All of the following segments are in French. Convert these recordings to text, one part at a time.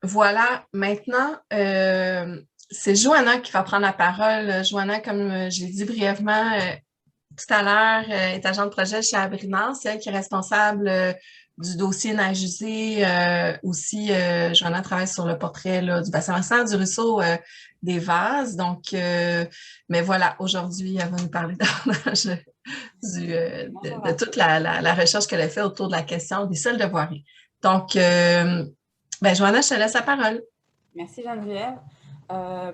Voilà, maintenant, c'est Joanna qui va prendre la parole. Joanna, comme je l'ai dit brièvement tout à l'heure, est agente de projet chez Abrinar. C'est elle qui est responsable du dossier neige usée. Aussi, Joanna travaille sur le portrait là, du bassin versant, du ruisseau des vases. Donc, mais voilà, aujourd'hui, elle va nous parler davantage de toute la recherche qu'elle a fait autour de la question des sols de voirie. Donc, Joanna, je te laisse la parole. Merci Geneviève.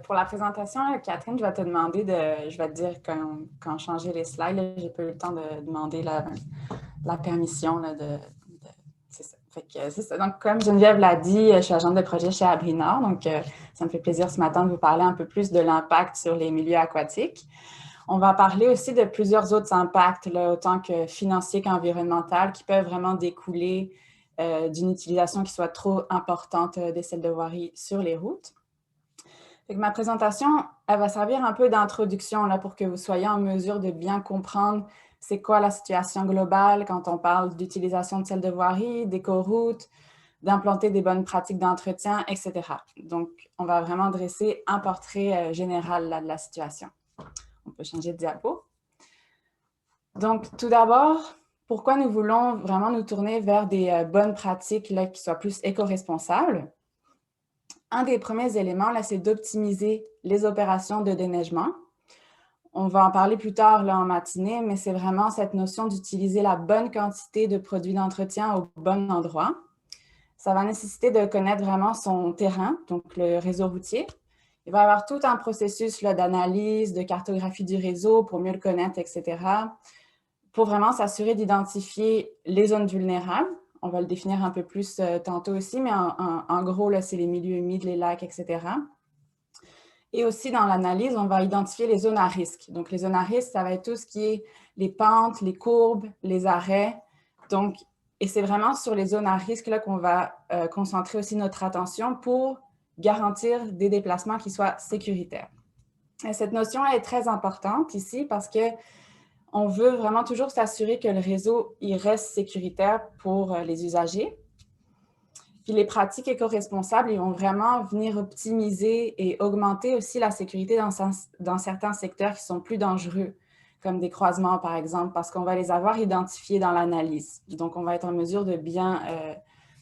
Pour la présentation, Catherine, je vais te demander je vais te dire quand changer les slides. J'ai pas eu le temps de demander la permission c'est ça. C'est ça. Donc, comme Geneviève l'a dit, je suis agente de projet chez Abrinar. Donc, ça me fait plaisir ce matin de vous parler un peu plus de l'impact sur les milieux aquatiques. On va parler aussi de plusieurs autres impacts, là, autant que financiers qu'environnementaux, qui peuvent vraiment découler d'une utilisation qui soit trop importante des selles de voirie sur les routes. Ma présentation, elle va servir un peu d'introduction pour que vous soyez en mesure de bien comprendre c'est quoi la situation globale quand on parle d'utilisation de selles de voirie, d'écoroutes, d'implanter des bonnes pratiques d'entretien, etc. Donc, on va vraiment dresser un portrait général là, de la situation. On peut changer de diapo. Donc, tout d'abord, pourquoi nous voulons vraiment nous tourner vers des bonnes pratiques là, qui soient plus éco-responsables? Un des premiers éléments, là, c'est d'optimiser les opérations de déneigement. On va en parler plus tard là, en matinée, mais c'est vraiment cette notion d'utiliser la bonne quantité de produits d'entretien au bon endroit. Ça va nécessiter de connaître vraiment son terrain, donc le réseau routier. Il va y avoir tout un processus d'analyse, de cartographie du réseau pour mieux le connaître, etc., pour vraiment s'assurer d'identifier les zones vulnérables. On va le définir un peu plus tantôt aussi, mais en gros, c'est les milieux humides, les lacs, etc. Et aussi, dans l'analyse, on va identifier les zones à risque. Donc, les zones à risque, ça va être tout ce qui est les pentes, les courbes, les arrêts. Donc, et c'est vraiment sur les zones à risque qu'on va concentrer aussi notre attention pour garantir des déplacements qui soient sécuritaires. Et cette notion est très importante ici parce qu'on veut vraiment toujours s'assurer que le réseau il reste sécuritaire pour les usagers. Puis les pratiques éco-responsables, ils vont vraiment venir optimiser et augmenter aussi la sécurité dans certains secteurs qui sont plus dangereux, comme des croisements, par exemple, parce qu'on va les avoir identifiés dans l'analyse. Donc, on va être en mesure de bien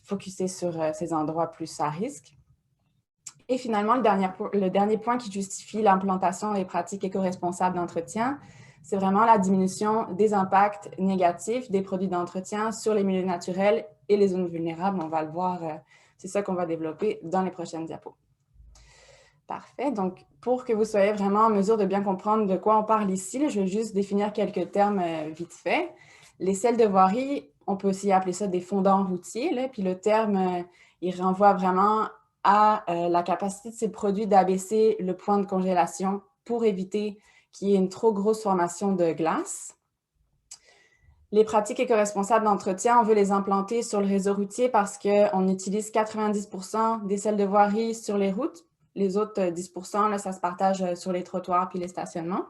focusser sur ces endroits plus à risque. Et finalement, le dernier point qui justifie l'implantation des pratiques éco-responsables d'entretien, c'est vraiment la diminution des impacts négatifs des produits d'entretien sur les milieux naturels et les zones vulnérables. On va le voir, c'est ça qu'on va développer dans les prochaines diapos. Parfait. Donc, pour que vous soyez vraiment en mesure de bien comprendre de quoi on parle ici, je vais juste définir quelques termes vite fait. Les selles de voirie, on peut aussi appeler ça des fondants routiers. Puis le terme, il renvoie vraiment à la capacité de ces produits d'abaisser le point de congélation pour éviter qu'il y ait une trop grosse formation de glace. Les pratiques éco-responsables d'entretien, on veut les implanter sur le réseau routier parce qu'on utilise 90% des selles de voirie sur les routes. Les autres 10%, là, ça se partage sur les trottoirs puis les stationnements.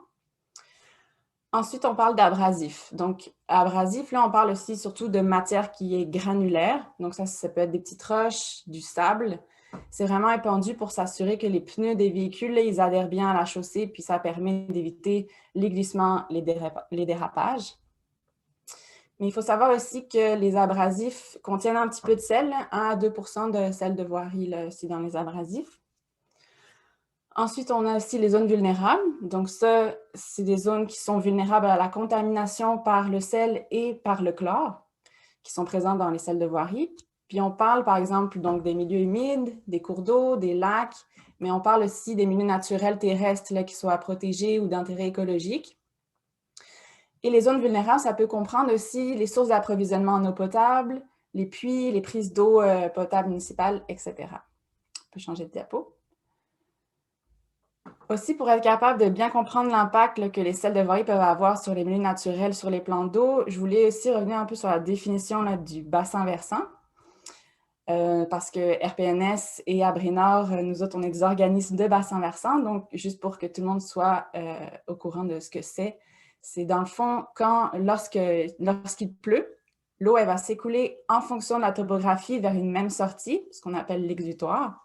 Ensuite, on parle d'abrasif. Donc, abrasif, là, on parle aussi surtout de matière qui est granulaire. Donc, ça peut être des petites roches, du sable. C'est vraiment épandu pour s'assurer que les pneus des véhicules, là, ils adhèrent bien à la chaussée, puis ça permet d'éviter les glissements, les dérapages. Mais il faut savoir aussi que les abrasifs contiennent un petit peu de sel, 1 à 2% de sel de voirie là, aussi dans les abrasifs. Ensuite, on a aussi les zones vulnérables. Donc ça, c'est des zones qui sont vulnérables à la contamination par le sel et par le chlore, qui sont présents dans les selles de voirie. Puis on parle, par exemple, donc des milieux humides, des cours d'eau, des lacs, mais on parle aussi des milieux naturels terrestres là, qui soient protégés ou d'intérêt écologique. Et les zones vulnérables, ça peut comprendre aussi les sources d'approvisionnement en eau potable, les puits, les prises d'eau potable municipales, etc. On peut changer de diapo. Aussi, pour être capable de bien comprendre l'impact que les selles de voirie peuvent avoir sur les milieux naturels, sur les plans d'eau, je voulais aussi revenir un peu sur la définition là, du bassin versant. Parce que RPNS et Abrinar, nous autres, on est des organismes de bassin versant. Donc, juste pour que tout le monde soit au courant de ce que c'est dans le fond, lorsqu'il pleut, l'eau, elle va s'écouler en fonction de la topographie vers une même sortie, ce qu'on appelle l'exutoire.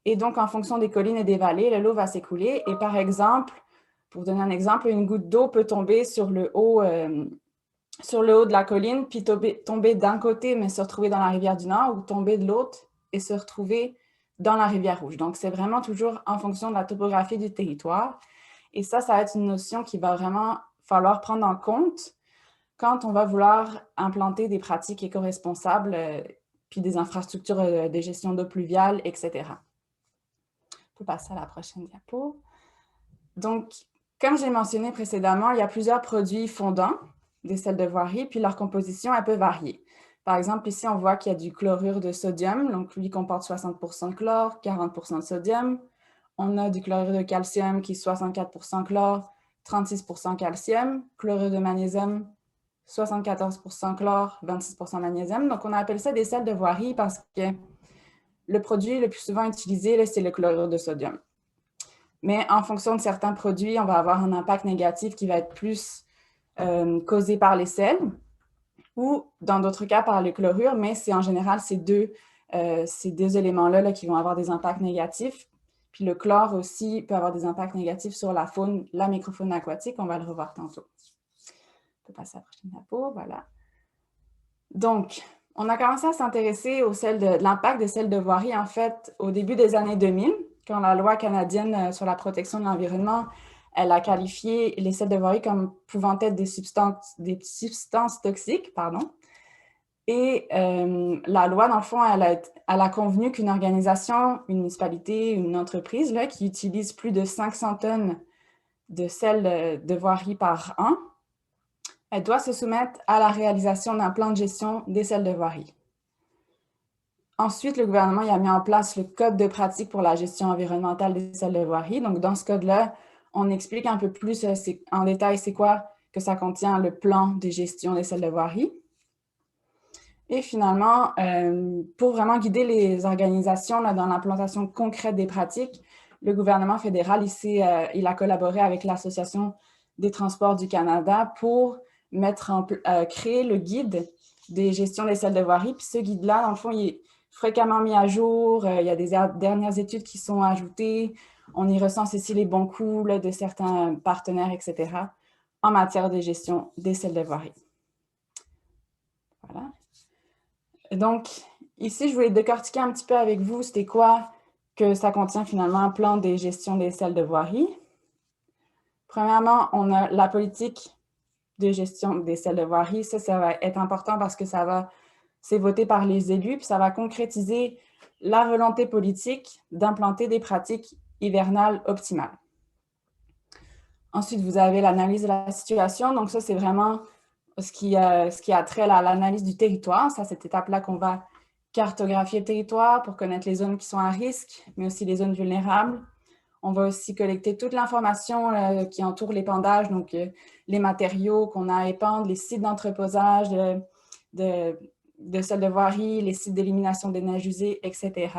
Et donc, en fonction des collines et des vallées, l'eau va s'écouler. Et par exemple, pour donner un exemple, une goutte d'eau peut tomber sur le haut de la colline, puis tomber d'un côté, mais se retrouver dans la rivière du Nord, ou tomber de l'autre et se retrouver dans la rivière Rouge. Donc, c'est vraiment toujours en fonction de la topographie du territoire. Et ça va être une notion qu'il va vraiment falloir prendre en compte quand on va vouloir implanter des pratiques éco-responsables, puis des infrastructures de gestion d'eau pluviale, etc. On peut passer à la prochaine diapo. Donc, comme j'ai mentionné précédemment, il y a plusieurs produits fondants des sels de voirie, puis leur composition, elle peut varier. Par exemple, ici, on voit qu'il y a du chlorure de sodium, donc lui comporte 60% de chlore, 40% de sodium. On a du chlorure de calcium qui est 64% chlore, 36% calcium, chlorure de magnésium, 74% chlore, 26% magnésium. Donc, on appelle ça des sels de voirie parce que le produit le plus souvent utilisé, c'est le chlorure de sodium. Mais en fonction de certains produits, on va avoir un impact négatif qui va être plus causé par les sels ou, dans d'autres cas, par le chlorure, mais c'est en général ces deux éléments-là qui vont avoir des impacts négatifs. Puis le chlore aussi peut avoir des impacts négatifs sur la faune, la microfaune aquatique. On va le revoir tantôt. On peut passer à la prochaine diapo, voilà. Donc, on a commencé à s'intéresser au l'impact des sels de voirie, en fait, au début des années 2000, quand la loi canadienne sur la protection de l'environnement, elle a qualifié les sels de voirie comme pouvant être des substances toxiques, pardon. Et la loi, dans le fond, elle a convenu qu'une organisation, une municipalité, une entreprise là, qui utilise plus de 500 tonnes de sels de voirie par an, elle doit se soumettre à la réalisation d'un plan de gestion des sels de voirie. Ensuite, le gouvernement a mis en place le Code de pratique pour la gestion environnementale des sels de voirie. Donc, dans ce code-là, on explique un peu plus en détail c'est quoi que ça contient le plan de gestion des sels de voirie. Et finalement, pour vraiment guider les organisations dans l'implantation concrète des pratiques, le gouvernement fédéral, ici, il a collaboré avec l'Association des transports du Canada pour créer le guide des gestions des sels de voirie. Puis ce guide-là, dans le fond, il est fréquemment mis à jour. Il y a des dernières études qui sont ajoutées. On y recense ici les bons coups là, de certains partenaires, etc., en matière de gestion des sels de voirie. Voilà. Donc, ici, je voulais décortiquer un petit peu avec vous c'était quoi que ça contient finalement un plan de gestion des sels de voirie. Premièrement, on a la politique de gestion des sels de voirie. Ça va être important parce que c'est voté par les élus, puis ça va concrétiser la volonté politique d'implanter des pratiques hivernales optimales. Ensuite, vous avez l'analyse de la situation. Donc ça, c'est vraiment ce qui a trait à l'analyse du territoire. C'est à cette étape-là qu'on va cartographier le territoire pour connaître les zones qui sont à risque, mais aussi les zones vulnérables. On va aussi collecter toute l'information qui entoure l'épandage, donc les matériaux qu'on a à épandre, les sites d'entreposage de sels de voirie, les sites d'élimination des neiges usées, etc.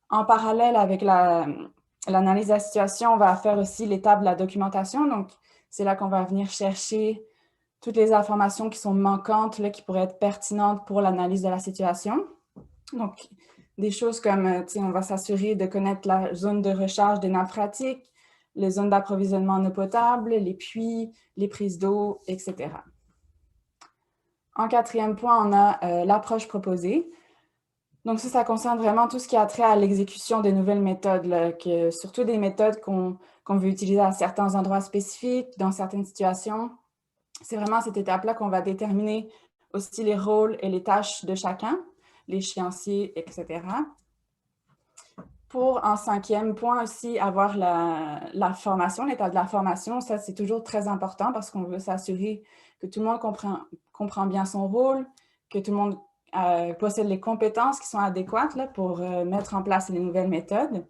En parallèle avec l'analyse de la situation, on va faire aussi l'étape de la documentation. Donc, c'est là qu'on va venir chercher toutes les informations qui sont manquantes, là, qui pourraient être pertinentes pour l'analyse de la situation. Donc, des choses comme, on va s'assurer de connaître la zone de recharge des nappes phréatiques, les zones d'approvisionnement en eau potable, les puits, les prises d'eau, etc. En quatrième point, on a l'approche proposée. Donc ça concerne vraiment tout ce qui a trait à l'exécution de nouvelles méthodes, là, surtout des méthodes qu'on veut utiliser à certains endroits spécifiques, dans certaines situations. C'est vraiment à cette étape-là qu'on va déterminer aussi les rôles et les tâches de chacun, l'échéancier, etc. Pour, en cinquième point aussi, avoir la formation, l'étape de la formation. Ça, c'est toujours très important parce qu'on veut s'assurer que tout le monde comprend bien son rôle, que tout le monde possède les compétences qui sont adéquates là, pour mettre en place les nouvelles méthodes.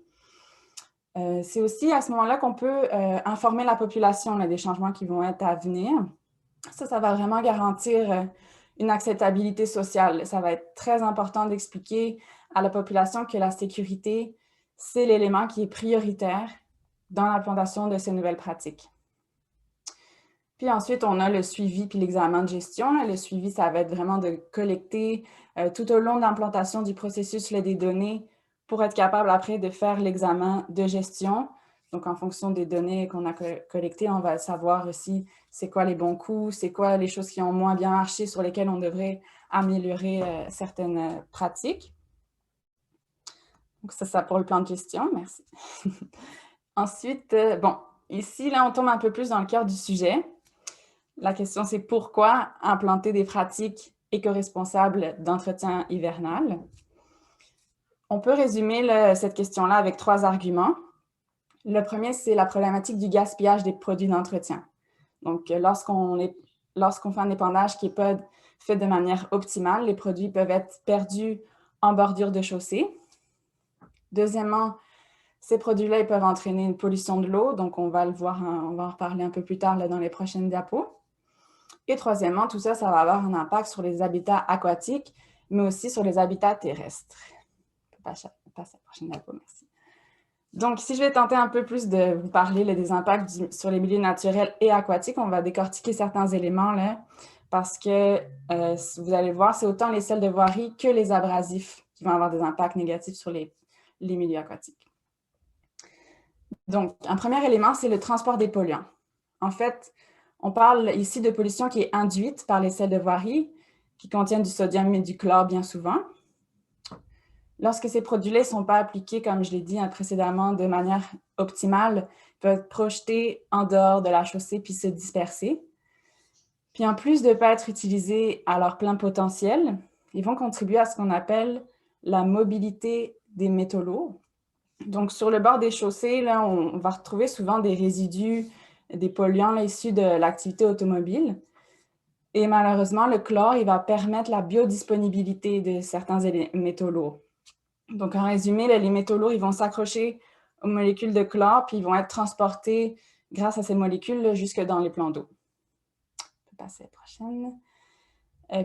C'est aussi à ce moment-là qu'on peut informer la population là, des changements qui vont être à venir. Ça va vraiment garantir une acceptabilité sociale. Ça va être très important d'expliquer à la population que la sécurité, c'est l'élément qui est prioritaire dans l'implantation de ces nouvelles pratiques. Puis ensuite, on a le suivi puis l'examen de gestion. Le suivi, ça va être vraiment de collecter tout au long de l'implantation du processus des données pour être capable après de faire l'examen de gestion. Donc, en fonction des données qu'on a collectées, on va savoir aussi c'est quoi les bons coups, c'est quoi les choses qui ont moins bien marché, sur lesquelles on devrait améliorer certaines pratiques. Donc, ça pour le plan de gestion. Merci. Ensuite, bon, ici, là, on tombe un peu plus dans le cœur du sujet. La question, c'est pourquoi implanter des pratiques éco-responsables d'entretien hivernal? On peut résumer cette question-là avec 3 arguments. Le premier, c'est la problématique du gaspillage des produits d'entretien. Donc, lorsqu'on fait un épandage qui n'est pas fait de manière optimale, les produits peuvent être perdus en bordure de chaussée. Deuxièmement, ces produits-là ils peuvent entraîner une pollution de l'eau, donc on va le voir, on va en reparler un peu plus tard là, dans les prochaines diapos. Et troisièmement, tout ça, ça va avoir un impact sur les habitats aquatiques, mais aussi sur les habitats terrestres. On peut passer à la prochaine diapo, merci. Donc, si je vais tenter un peu plus de vous parler là, des impacts sur les milieux naturels et aquatiques, on va décortiquer certains éléments là, parce que vous allez voir, c'est autant les sels de voirie que les abrasifs qui vont avoir des impacts négatifs sur les milieux aquatiques. Donc, un premier élément, c'est le transport des polluants. En fait, on parle ici de pollution qui est induite par les sels de voirie, qui contiennent du sodium et du chlore bien souvent. Lorsque ces produits-là ne sont pas appliqués, comme je l'ai dit précédemment, de manière optimale, ils peuvent être projetés en dehors de la chaussée puis se disperser. Puis en plus de ne pas être utilisés à leur plein potentiel, ils vont contribuer à ce qu'on appelle la mobilité des métaux lourds. Donc, sur le bord des chaussées, là, on va retrouver souvent des résidus, des polluants là, issus de l'activité automobile. Et malheureusement, le chlore, il va permettre la biodisponibilité de certains métaux lourds. Donc, en résumé, là, les métaux lourds, ils vont s'accrocher aux molécules de chlore, puis ils vont être transportés grâce à ces molécules là, jusque dans les plans d'eau. On peut passer à la prochaine.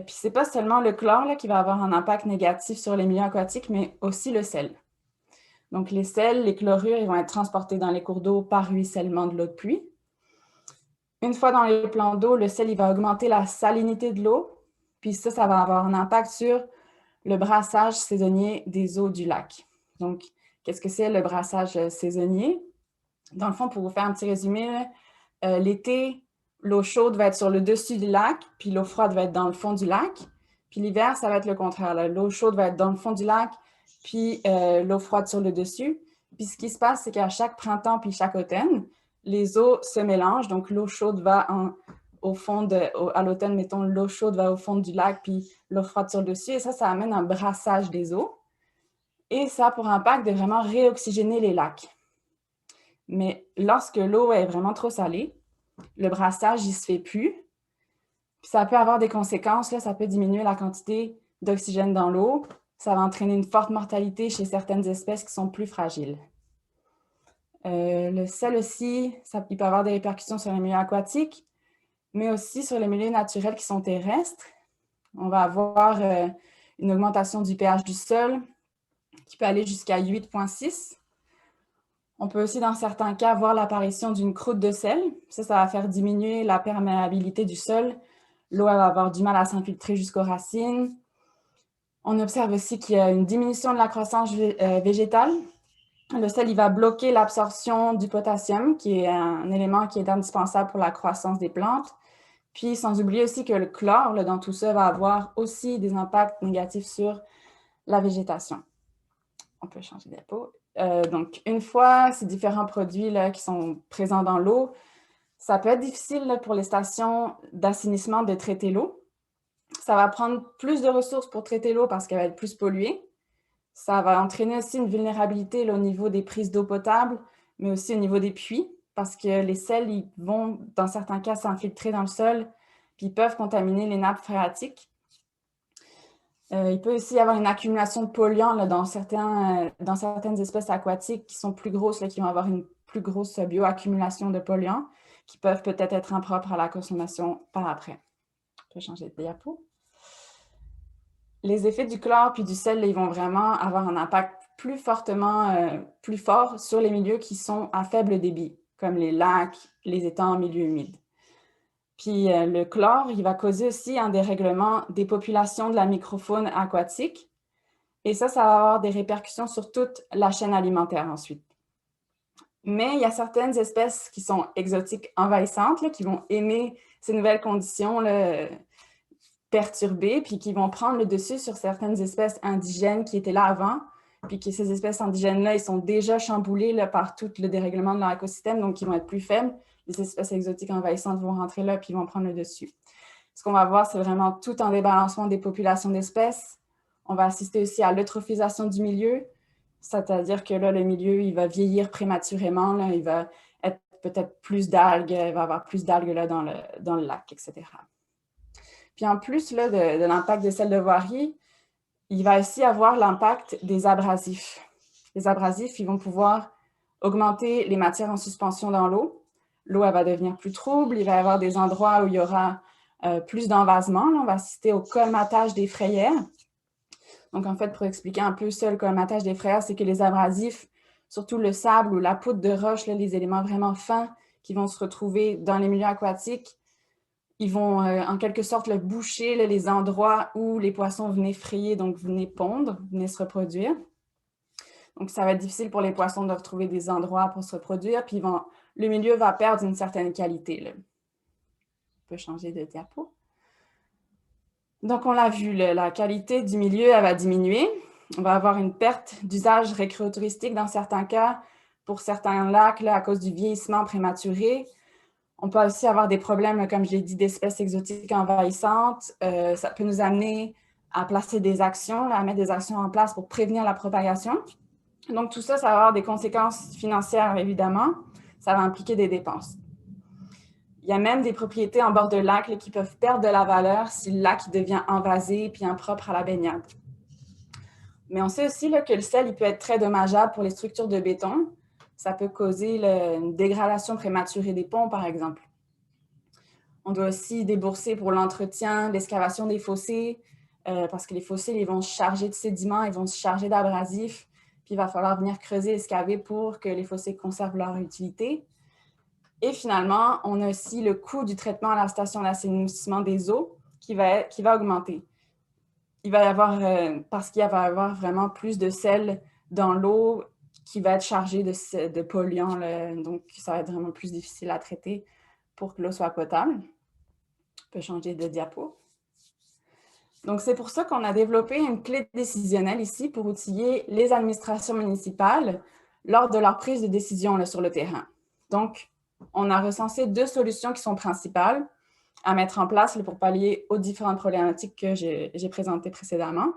Puis, ce n'est pas seulement le chlore là, qui va avoir un impact négatif sur les milieux aquatiques, mais aussi le sel. Donc, les sels, les chlorures, ils vont être transportés dans les cours d'eau par ruissellement de l'eau de pluie. Une fois dans les plans d'eau, le sel, il va augmenter la salinité de l'eau, puis ça va avoir un impact sur le brassage saisonnier des eaux du lac. Donc, qu'est-ce que c'est le brassage saisonnier? Dans le fond, pour vous faire un petit résumé, l'été, l'eau chaude va être sur le dessus du lac, puis l'eau froide va être dans le fond du lac. Puis l'hiver, ça va être le contraire. L'eau chaude va être dans le fond du lac, puis l'eau froide sur le dessus. Puis ce qui se passe, c'est qu'à chaque printemps puis chaque automne, les eaux se mélangent. Donc, l'eau chaude va au fond à l'automne, mettons, l'eau chaude va au fond du lac, puis l'eau froide sur le dessus. Et ça amène un brassage des eaux. Et ça a pour impact de vraiment réoxygéner les lacs. Mais lorsque l'eau est vraiment trop salée, le brassage, il ne se fait plus. Puis ça peut avoir des conséquences. Là, ça peut diminuer la quantité d'oxygène dans l'eau. Ça va entraîner une forte mortalité chez certaines espèces qui sont plus fragiles. Le sel aussi, il peut avoir des répercussions sur les milieux aquatiques, mais aussi sur les milieux naturels qui sont terrestres. On va avoir une augmentation du pH du sol qui peut aller jusqu'à 8,6. On peut aussi, dans certains cas, voir l'apparition d'une croûte de sel. Ça va faire diminuer la perméabilité du sol. L'eau va avoir du mal à s'infiltrer jusqu'aux racines. On observe aussi qu'il y a une diminution de la croissance végétale. Le sel, il va bloquer l'absorption du potassium, qui est un élément qui est indispensable pour la croissance des plantes. Puis, sans oublier aussi que le chlore, là, dans tout ça, va avoir aussi des impacts négatifs sur la végétation. On peut changer de diapo. Donc, une fois ces différents produits là, qui sont présents dans l'eau, ça peut être difficile là, pour les stations d'assainissement de traiter l'eau. Ça va prendre plus de ressources pour traiter l'eau parce qu'elle va être plus polluée. Ça va entraîner aussi une vulnérabilité là, au niveau des prises d'eau potable, mais aussi au niveau des puits, parce que les sels ils vont, dans certains cas, s'infiltrer dans le sol, puis ils peuvent contaminer les nappes phréatiques. Il peut aussi y avoir une accumulation de polluants là, dans certaines espèces aquatiques qui sont plus grosses, là, qui vont avoir une plus grosse bioaccumulation de polluants, qui peuvent peut-être être impropres à la consommation par après. Je peux changer de diapo. Les effets du chlore puis du sel, là, ils vont vraiment avoir un impact plus fort sur les milieux qui sont à faible débit, comme les lacs, les étangs en milieu humide. Puis le chlore, il va causer aussi un dérèglement des populations de la microfaune aquatique. Et ça va avoir des répercussions sur toute la chaîne alimentaire ensuite. Mais il y a certaines espèces qui sont exotiques envahissantes, là, qui vont aimer ces nouvelles conditions là, perturbées, puis qui vont prendre le dessus sur certaines espèces indigènes qui étaient là avant, puis que ces espèces indigènes-là, ils sont déjà chamboulées là, par tout le dérèglement de leur écosystème, donc ils vont être plus faibles. Les espèces exotiques envahissantes vont rentrer là, puis ils vont prendre le dessus. Ce qu'on va voir, c'est vraiment tout un débalancement des populations d'espèces. On va assister aussi à l'eutrophisation du milieu, c'est-à-dire que là, le milieu, il va vieillir prématurément, là, il va être peut-être plus d'algues, il va y avoir plus d'algues là, dans le lac, etc. Puis en plus là, de l'impact des sels de voirie, il va aussi avoir l'impact des abrasifs. Les abrasifs, ils vont pouvoir augmenter les matières en suspension dans l'eau. L'eau, elle va devenir plus trouble, il va y avoir des endroits où il y aura plus d'envasement. On va assister au colmatage des frayères. Donc, en fait, pour expliquer un peu ça, le colmatage des frayères, c'est que les abrasifs, surtout le sable ou la poudre de roche, là, les éléments vraiment fins qui vont se retrouver dans les milieux aquatiques, ils vont en quelque sorte le boucher là, les endroits où les poissons venaient frayer, donc venaient pondre, venaient se reproduire. Donc, ça va être difficile pour les poissons de retrouver des endroits pour se reproduire, puis le milieu va perdre une certaine qualité, là. On peut changer de diapo. Donc, on l'a vu, la qualité du milieu, elle va diminuer. On va avoir une perte d'usage récréotouristique dans certains cas, pour certains lacs, là, à cause du vieillissement prématuré. On peut aussi avoir des problèmes, comme je l'ai dit, d'espèces exotiques envahissantes. Ça peut nous amener à placer des actions, à mettre des actions en place pour prévenir la propagation. Donc, tout ça, ça va avoir des conséquences financières, évidemment. Ça va impliquer des dépenses. Il y a même des propriétés en bord de lac là, qui peuvent perdre de la valeur si le lac devient envasé et impropre à la baignade. Mais on sait aussi là, que le sel il peut être très dommageable pour les structures de béton. Ça peut causer une dégradation prématurée des ponts, par exemple. On doit aussi débourser pour l'entretien, l'excavation des fossés, parce que les fossés ils vont se charger de sédiments, ils vont se charger d'abrasifs, puis il va falloir venir creuser et excaver pour que les fossés conservent leur utilité. Et finalement, on a aussi le coût du traitement à la station d'assainissement des eaux qui va augmenter. Il va y avoir, parce qu'il va y avoir vraiment plus de sel dans l'eau qui va être chargé de polluants, là, donc ça va être vraiment plus difficile à traiter pour que l'eau soit potable. On peut changer de diapo. Donc, c'est pour ça qu'on a développé une clé décisionnelle ici pour outiller les administrations municipales lors de leur prise de décision là, sur le terrain. Donc, on a recensé 2 solutions qui sont principales à mettre en place là, pour pallier aux différentes problématiques que j'ai présentées précédemment.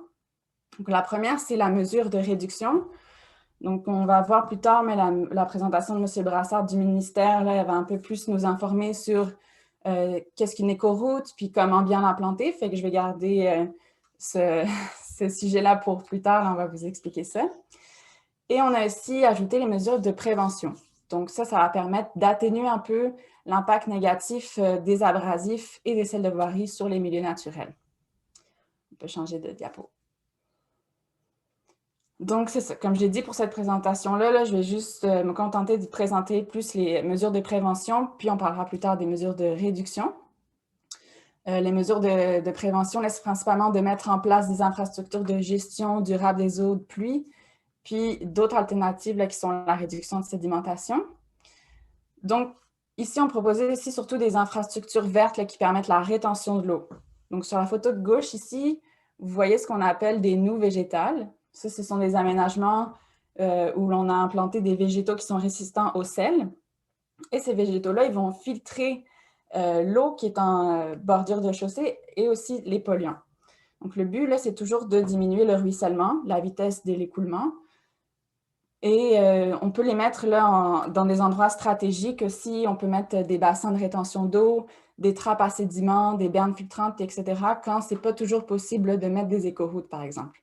Donc, la première, c'est la mesure de réduction. Donc, on va voir plus tard, mais la présentation de M. Brassard du ministère, là, elle va un peu plus nous informer sur qu'est-ce qu'une écoroute, puis comment bien la planter. Fait que je vais garder ce sujet-là pour plus tard, on va vous expliquer ça. Et on a aussi ajouté les mesures de prévention. Donc ça va permettre d'atténuer un peu l'impact négatif des abrasifs et des sels de voirie sur les milieux naturels. On peut changer de diapo. Donc c'est ça. Comme je l'ai dit pour cette présentation-là, je vais juste me contenter de présenter plus les mesures de prévention, puis on parlera plus tard des mesures de réduction. Les mesures de prévention laissent principalement de mettre en place des infrastructures de gestion durable des eaux de pluie, puis d'autres alternatives là, qui sont la réduction de sédimentation. Donc, ici, on proposait aussi surtout des infrastructures vertes là, qui permettent la rétention de l'eau. Donc, sur la photo de gauche ici, vous voyez ce qu'on appelle des noues végétales. Ça, ce sont des aménagements où l'on a implanté des végétaux qui sont résistants au sel. Et ces végétaux-là, ils vont filtrer l'eau qui est en bordure de chaussée et aussi les polluants. Donc, le but, là, c'est toujours de diminuer le ruissellement, la vitesse de l'écoulement. Et on peut les mettre là, dans des endroits stratégiques aussi. On peut mettre des bassins de rétention d'eau, des trappes à sédiments, des bernes filtrantes, etc., quand ce n'est pas toujours possible de mettre des écoroutes, par exemple.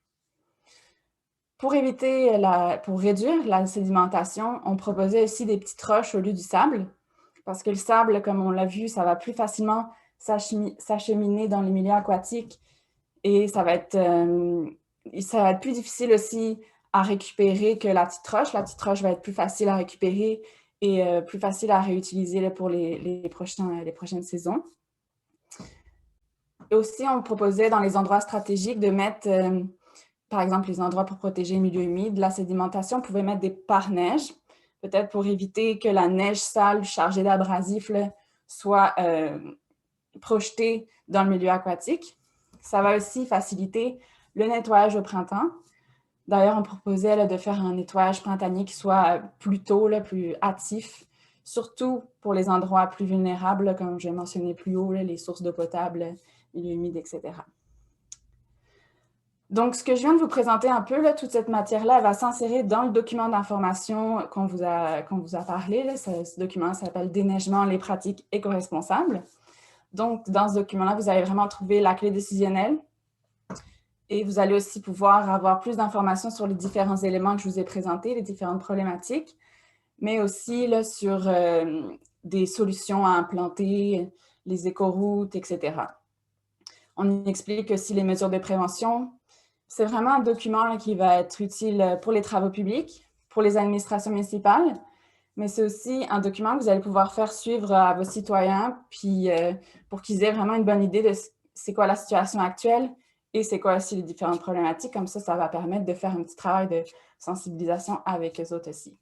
Pour réduire la sédimentation, on proposait aussi des petites roches au lieu du sable, parce que le sable, comme on l'a vu, ça va plus facilement s'acheminer dans les milieux aquatiques et ça va être plus difficile aussi à récupérer que la petite roche. La petite roche va être plus facile à récupérer et plus facile à réutiliser là, pour les prochaines saisons. Et aussi, on proposait dans les endroits stratégiques de mettre, par exemple, les endroits pour protéger les milieux humides, de la sédimentation, on pouvait mettre des pare-neige, peut-être pour éviter que la neige sale chargée d'abrasifs soit projetée dans le milieu aquatique. Ça va aussi faciliter le nettoyage au printemps. D'ailleurs, on proposait là, de faire un nettoyage printanier qui soit plus tôt, là, plus hâtif, surtout pour les endroits plus vulnérables, là, comme j'ai mentionné plus haut, là, les sources d'eau potable, milieux humides, etc. Donc, ce que je viens de vous présenter un peu, là, toute cette matière-là, elle va s'insérer dans le document d'information qu'on vous a parlé. Là. Ce document s'appelle « Déneigement, les pratiques éco-responsables ». Donc, dans ce document-là, vous allez vraiment trouver la clé décisionnelle et vous allez aussi pouvoir avoir plus d'informations sur les différents éléments que je vous ai présentés, les différentes problématiques, mais aussi là, sur des solutions à implanter, les écoroutes, etc. On explique aussi les mesures de prévention. C'est vraiment un document là, qui va être utile pour les travaux publics, pour les administrations municipales, mais c'est aussi un document que vous allez pouvoir faire suivre à vos citoyens, puis pour qu'ils aient vraiment une bonne idée de c'est quoi la situation actuelle et c'est quoi aussi les différentes problématiques. Comme ça va permettre de faire un petit travail de sensibilisation avec eux autres aussi.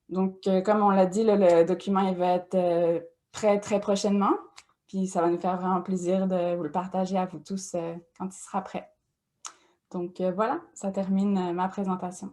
Donc, comme on l'a dit, là, le document il va être prêt très prochainement, puis ça va nous faire vraiment plaisir de vous le partager à vous tous quand il sera prêt. Donc voilà, ça termine ma présentation.